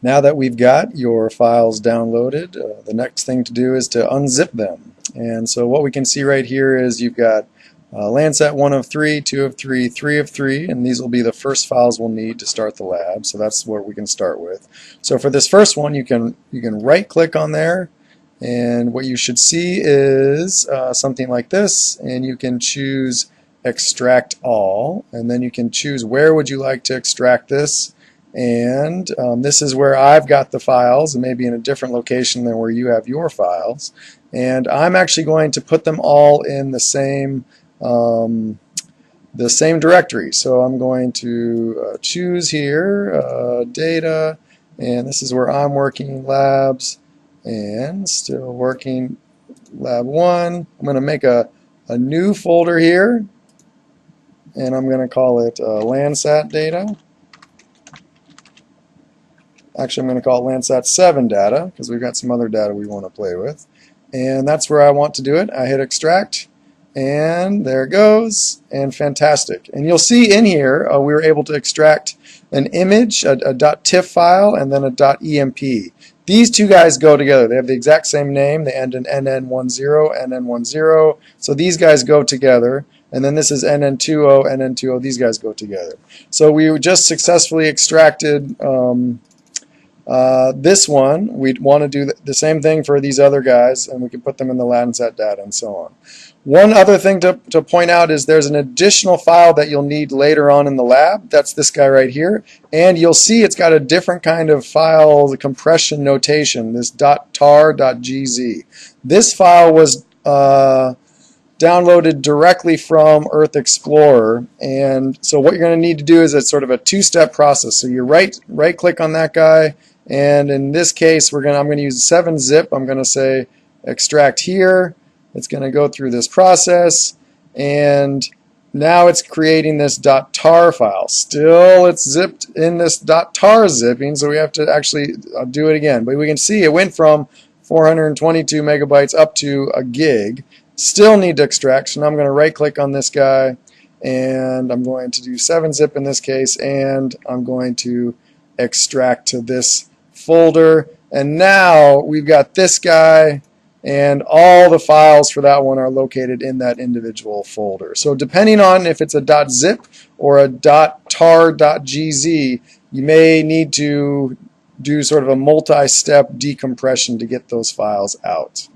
Now that we've got your files downloaded, the next thing to do is to unzip them. And so what we can see right here is you've got Landsat 1 of 3, 2 of 3, 3 of 3, and these will be the first files we'll need to start the lab. So that's what we can start with. So for this first one, you can right click on there, and what you should see is something like this, and you can choose extract all, and then you can choose where would you like to extract this. And this is where I've got the files, and maybe in a different location than where you have your files. And I'm actually going to put them all in the same directory. So I'm going to choose here data, and this is where I'm working, labs, and still working lab 1. I'm going to make a new folder here, and I'm going to call it Landsat data. Actually, I'm going to call it Landsat 7 data because we've got some other data we want to play with. And that's where I want to do it. I hit extract, and there it goes, and fantastic. And you'll see in here we were able to extract an image, a .tiff file, and then a .emp. These two guys go together. They have the exact same name. They end in NN10, NN10. So these guys go together. And then this is NN20, NN20. These guys go together. So we just successfully extracted this one. We'd want to do the same thing for these other guys, and we can put them in the Landsat data and so on. One other thing to point out is there's an additional file that you'll need later on in the lab. That's this guy right here. And you'll see it's got a different kind of file compression notation, this .tar.gz. This file was downloaded directly from Earth Explorer, and so what you're going to need to do is it's sort of a two-step process. So you right click on that guy, and in this case I'm going to use 7-zip. I'm going to say extract here. It's going to go through this process, and now it's creating this .tar file. Still it's zipped in this .tar zipping, so we have to actually do it again. But we can see it went from 422 megabytes up to a gig. Still need to extract, so now I'm going to right click on this guy, and I'm going to do 7-zip in this case, and I'm going to extract to this folder. And now we've got this guy, and all the files for that one are located in that individual folder. So depending on if it's a .zip or a .tar.gz, you may need to do sort of a multi-step decompression to get those files out.